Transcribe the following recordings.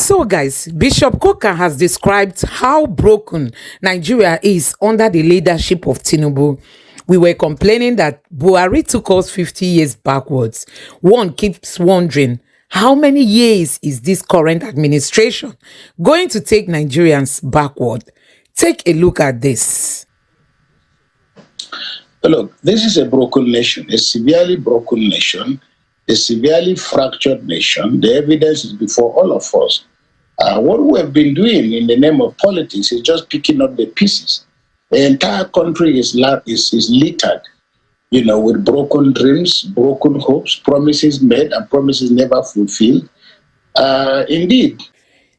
So, guys, Bishop Coker has described how broken Nigeria is under the leadership of Tinubu. We were complaining that Buhari took us 50 years backwards. One keeps wondering, how many years is this current administration going to take Nigerians backward? Take a look at this. Look, this is a broken nation, a severely broken nation, a severely fractured nation. The evidence is before all of us. What we have been doing in the name of politics is just picking up the pieces. The entire country is littered, with broken dreams, broken hopes, promises made and promises never fulfilled. Indeed.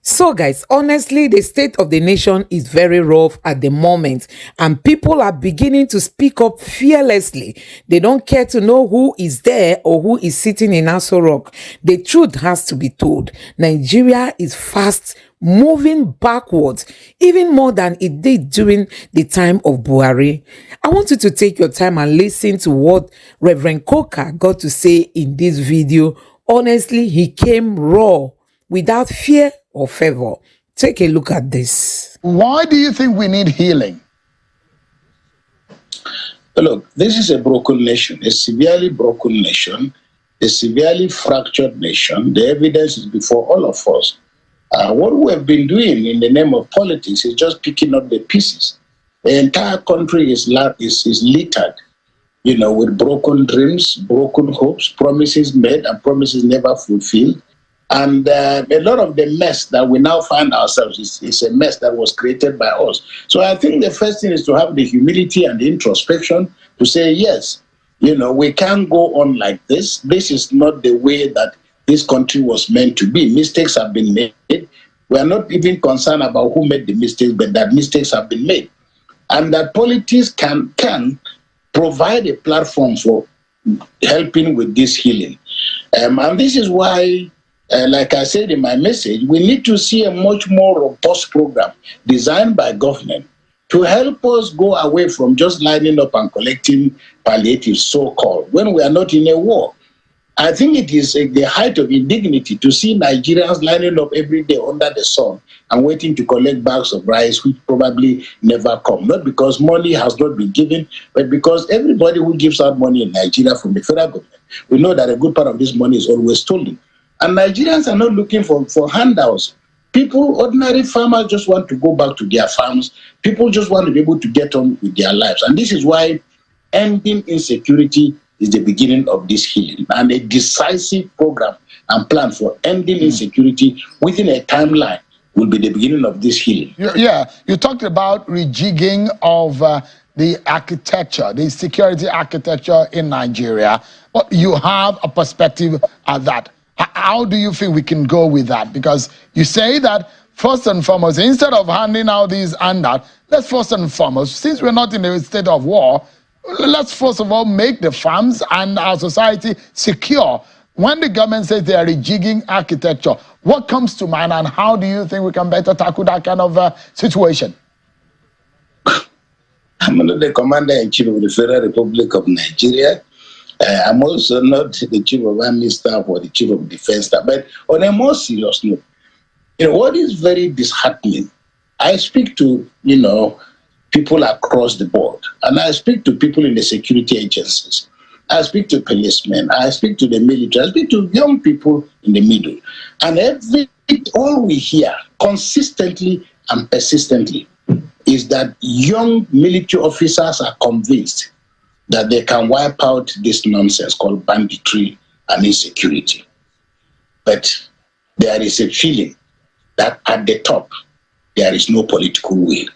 So, guys, honestly, the state of the nation is very rough at the moment, and people are beginning to speak up fearlessly. They don't care to know who is there or who is sitting in Aso Rock. The truth has to be told. Nigeria is fast moving backwards, even more than it did during the time of Buhari. I want you to take your time and listen to what Reverend Coker got to say in this video. Honestly, he came raw, without fear or favor. Take a look at this. Why do you think we need healing? Look, this is a broken nation, a severely broken nation, a severely fractured nation. The evidence is before all of us. What we have been doing in the name of politics is just picking up the pieces. The entire country is littered, with broken dreams, broken hopes, promises made and promises never fulfilled. And a lot of the mess that we now find ourselves is a mess that was created by us. So I think the first thing is to have the humility and the introspection to say, yes, we can't go on like this. This is not the way that this country was meant to be. Mistakes have been made. We are not even concerned about who made the mistakes, but that mistakes have been made. And that politics can provide a platform for helping with this healing. And this is why, like I said in my message, we need to see a much more robust program designed by government to help us go away from just lining up and collecting palliatives, so-called, when we are not in a war. I think it is the height of indignity to see Nigerians lining up every day under the sun and waiting to collect bags of rice, which probably never come. Not because money has not been given, but because everybody who gives out money in Nigeria from the federal government, we know that a good part of this money is always stolen. And Nigerians are not looking for handouts. People, ordinary farmers, just want to go back to their farms. People just want to be able to get on with their lives. And this is why ending insecurity is the beginning of this healing. And a decisive program and plan for ending insecurity within a timeline will be the beginning of this healing. Yeah, you talked about rejigging of the architecture, the security architecture in Nigeria. But you have a perspective at that. How do you think we can go with that? Because you say that first and foremost, instead of handing out these handouts, let's first and foremost, since we're not in a state of war, let's first of all make the farms and our society secure. When the government says they are rejigging architecture, what comes to mind and how do you think we can better tackle that kind of situation? I'm not the commander-in-chief of the Federal Republic of Nigeria. I'm also not the chief of army staff or the chief of defense staff. But on a more serious note, what is very disheartening, I speak to, people across the board, and I speak to people in the security agencies. I speak to policemen, I speak to the military, I speak to young people in the middle. And all we hear consistently and persistently is that young military officers are convinced that they can wipe out this nonsense called banditry and insecurity. But there is a feeling that at the top, there is no political will.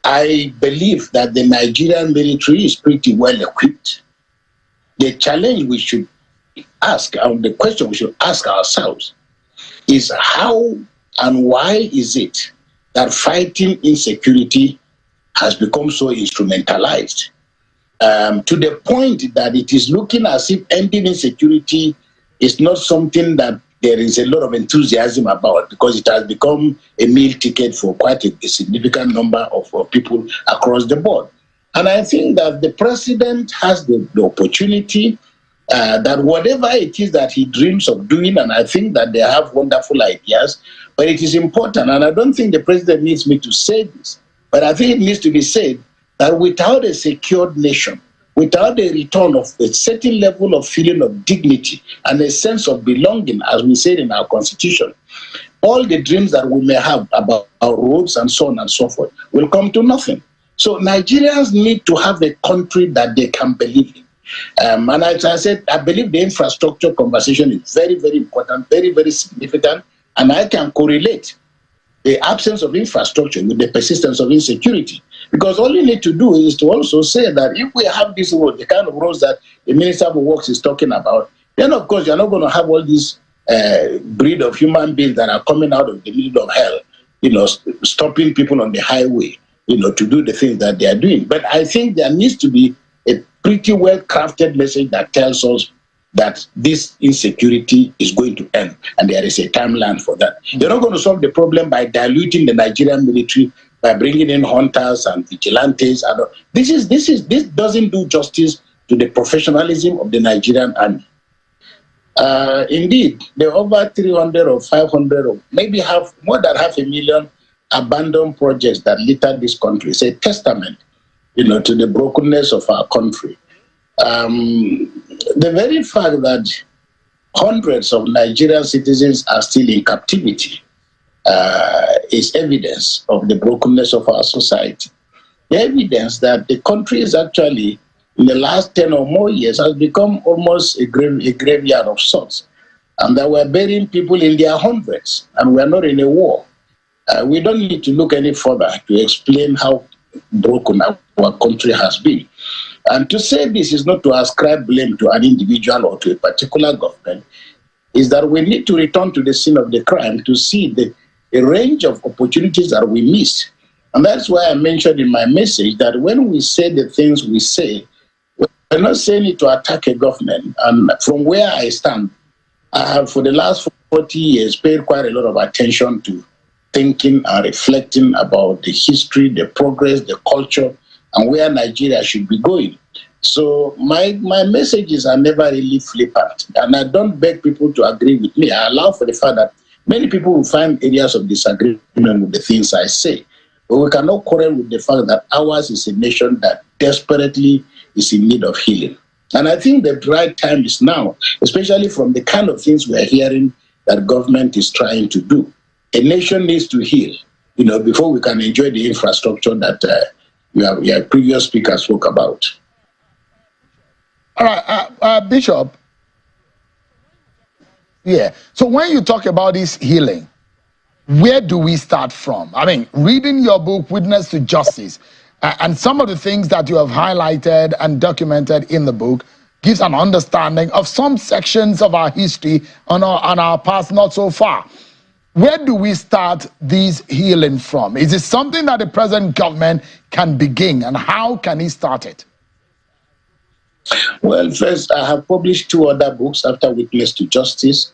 I believe that the Nigerian military is pretty well equipped. The challenge we should ask, and the question we should ask ourselves, is how and why is it that fighting insecurity has become so instrumentalized? To the point that it is looking as if ending insecurity is not something that there is a lot of enthusiasm about, because it has become a meal ticket for quite a significant number of people across the board. And I think that the president has the opportunity that whatever it is that he dreams of doing, and I think that they have wonderful ideas, but it is important, and I don't think the president needs me to say this, but I think it needs to be said that without a secured nation, without a return of a certain level of feeling of dignity and a sense of belonging, as we said in our constitution, all the dreams that we may have about our roads and so on and so forth will come to nothing. So Nigerians need to have a country that they can believe in. And as I said, I believe the infrastructure conversation is very, very important, very, very significant, and I can correlate the absence of infrastructure with the persistence of insecurity. Because all you need to do is to also say that if we have this road, the kind of roads that the Minister of Works is talking about, then of course you're not going to have all these breed of human beings that are coming out of the middle of hell, stopping people on the highway, to do the things that they are doing. But I think there needs to be a pretty well-crafted message that tells us that this insecurity is going to end, and there is a timeline for that. You're not going to solve the problem by diluting the Nigerian military, by bringing in hunters and vigilantes. This doesn't do justice to the professionalism of the Nigerian army. Indeed, there are over 300 or 500 or maybe more than 500,000 abandoned projects that litter this country. It's a testament, to the brokenness of our country. The very fact that hundreds of Nigerian citizens are still in captivity is evidence of the brokenness of our society. The evidence that the country is actually, in the last 10 or more years, has become almost a graveyard of sorts. And that we're burying people in their hundreds, and we're not in a war. We don't need to look any further to explain how broken our country has been. And to say this is not to ascribe blame to an individual or to a particular government, is that we need to return to the scene of the crime to see the range of opportunities that we miss. And that's why I mentioned in my message that when we say the things we say, we're not saying it to attack a government. And from where I stand, I have for the last 40 years paid quite a lot of attention to thinking and reflecting about the history, the progress, the culture, and where Nigeria should be going. So my messages are never really flippant, and I don't beg people to agree with me. I allow for the fact that many people will find areas of disagreement with the things I say, but we cannot quarrel with the fact that ours is a nation that desperately is in need of healing. And I think the right time is now, especially from the kind of things we are hearing that government is trying to do. A nation needs to heal, before we can enjoy the infrastructure that your previous speaker spoke about. All right, Bishop. Yeah. So when you talk about this healing, where do we start from? I mean, reading your book, Witness to Justice, and some of the things that you have highlighted and documented in the book gives an understanding of some sections of our history on our past not so far. Where do we start this healing from? Is it something that the present government can begin, and how can he start it? Well, first, I have published 2 other books after Witness to Justice,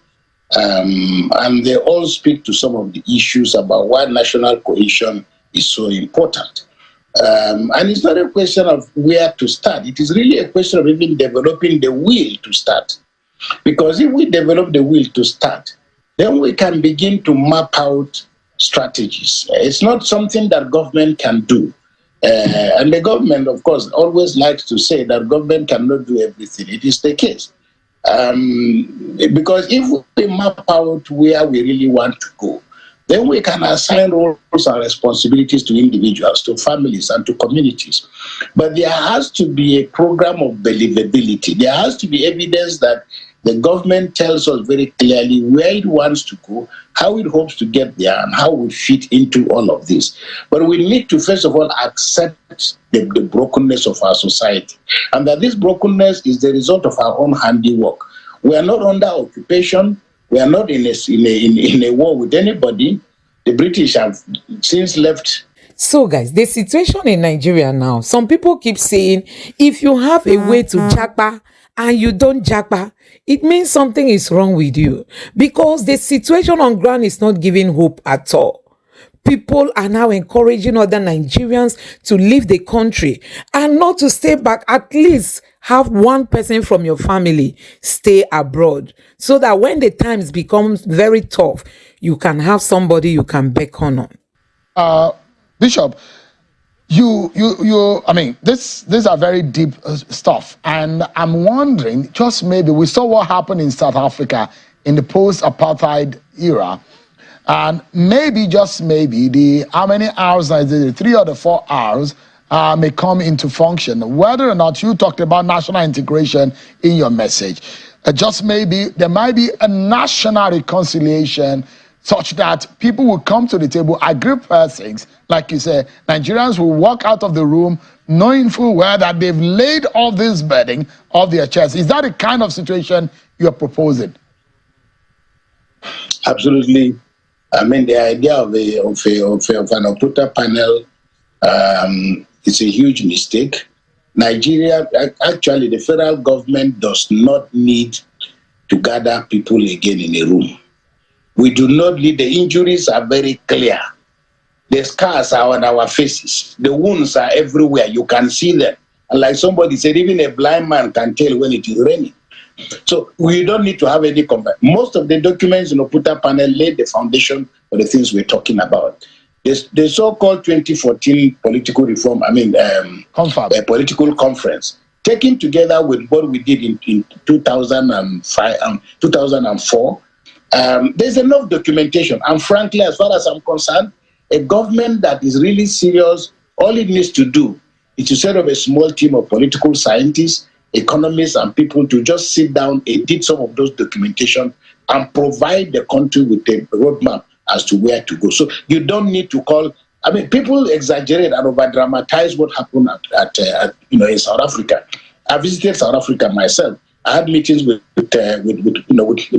and they all speak to some of the issues about why national cohesion is so important. And it's not a question of where to start. It is really a question of even developing the will to start. Because if we develop the will to start, then we can begin to map out strategies. It's not something that government can do. And the government, of course, always likes to say that government cannot do everything. It is the case. Because if we map out where we really want to go, then we can assign roles and responsibilities to individuals, to families, and to communities. But there has to be a program of believability. There has to be evidence that the government tells us very clearly where it wants to go, how it hopes to get there, and how we fit into all of this. But we need to, first of all, accept the brokenness of our society, and that this brokenness is the result of our own handiwork. We are not under occupation. We are not in a war with anybody. The British have since left. So, guys, the situation in Nigeria now, some people keep saying, if you have a way to japa and you don't japa, it means something is wrong with you, because the situation on ground is not giving hope at all. People are now encouraging other Nigerians to leave the country and not to stay back. At least have one person from your family stay abroad so that when the times becomes very tough, you can have somebody you can beckon on. Bishop, I mean, these are very deep stuff, and I'm wondering, just maybe we saw what happened in South Africa in the post-apartheid era, and maybe, just maybe, the how many hours is it, the 3 or the 4 hours may come into function. Whether or not you talked about national integration in your message, just maybe there might be a national reconciliation such that people will come to the table, agree per things, like you said, Nigerians will walk out of the room knowing full well that they've laid all this burden off their chest. Is that the kind of situation you're proposing? Absolutely. I mean, the idea of an operator panel is a huge mistake. Nigeria, actually, the federal government does not need to gather people again in a room. We do not need, the injuries are very clear. The scars are on our faces. The wounds are everywhere. You can see them. And like somebody said, even a blind man can tell when it is raining. So we don't need to have any combat. Most of the documents in the Oputa panel laid the foundation for the things we're talking about. The so-called 2014 political reform, political conference, taken together with what we did in 2005, 2004, there's enough documentation. And frankly, as far as I'm concerned, a government that is really serious, all it needs to do is to set up a small team of political scientists, economists, and people to just sit down, edit some of those documentation, and provide the country with a roadmap as to where to go. So you don't need to call. I mean, people exaggerate and over dramatize what happened in South Africa. I visited South Africa myself. I had meetings with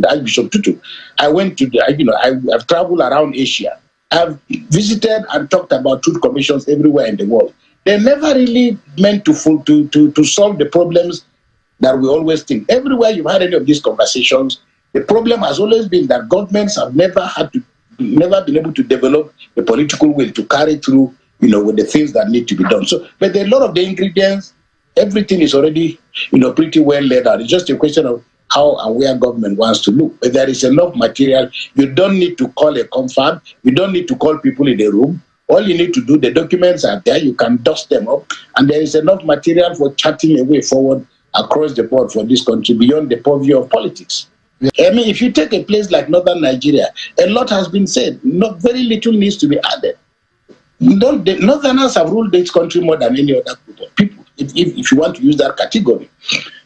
Archbishop Tutu. I went to I've traveled around Asia. I've visited and talked about truth commissions everywhere in the world. They're never really meant to solve the problems that we always think. Everywhere you've had any of these conversations, the problem has always been that governments have never been able to develop the political will to carry through, with the things that need to be done. So, but a lot of the ingredients, everything is already, pretty well laid out. It's just a question of how and where government wants to look. But there is enough material. You don't need to call a confab. You don't need to call people in the room. All you need to do, the documents are there. You can dust them up. And there is enough material for charting a way forward across the board for this country beyond the purview of politics. I mean, if you take a place like northern Nigeria, a lot has been said. Not very little needs to be added. The Northerners have ruled this country more than any other group of people, if you want to use that category.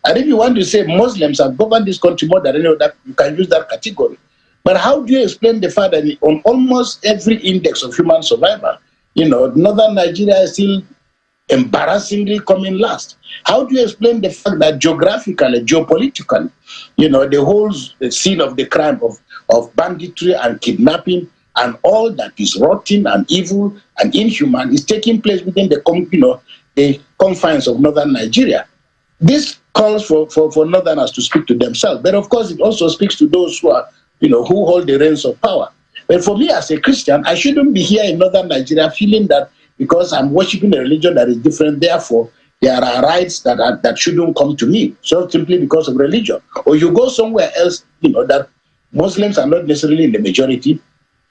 And if you want to say Muslims have governed this country more than any other, you can use that category. But how do you explain the fact that on almost every index of human survival, northern Nigeria is still embarrassingly coming last? How do you explain the fact that geographically, geopolitically, the whole scene of the crime of banditry and kidnapping and all that is rotten and evil and inhuman is taking place within the confines of northern Nigeria? This calls for northerners to speak to themselves, but of course it also speaks to those who are, who hold the reins of power. But for me as a Christian, I shouldn't be here in northern Nigeria feeling that because I'm worshiping a religion that is different, therefore there are rights that shouldn't come to me, so simply because of religion. Or you go somewhere else, that Muslims are not necessarily in the majority.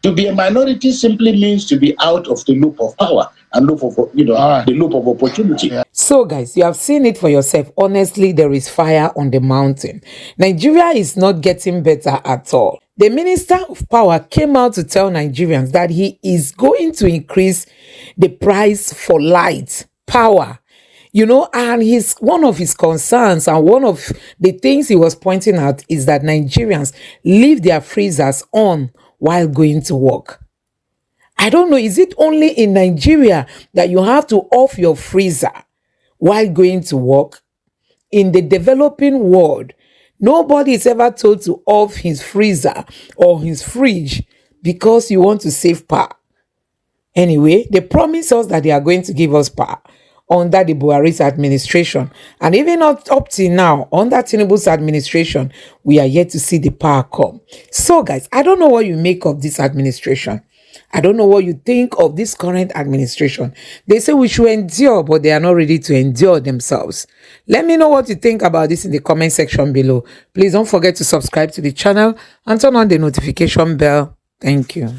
To be a minority simply means to be out of the loop of power and loop of, the loop of opportunity. Yeah. So, guys, you have seen it for yourself. Honestly, there is fire on the mountain. Nigeria is not getting better at all. The Minister of Power came out to tell Nigerians that he is going to increase the price for light, power, and one of his concerns and one of the things he was pointing out is that Nigerians leave their freezers on while going to work. I don't know, is it only in Nigeria that you have to off your freezer while going to work? In the developing world, nobody is ever told to off his freezer or his fridge because you want to save power. Anyway, they promise us that they are going to give us power under the Buhari's administration. And even up till now, under Tinubu's administration, we are yet to see the power come. So, guys, I don't know what you make of this administration. I don't know what you think of this current administration. They say we should endure, but they are not ready to endure themselves. Let me know what you think about this in the comment section below. Please don't forget to subscribe to the channel and turn on the notification bell. Thank you.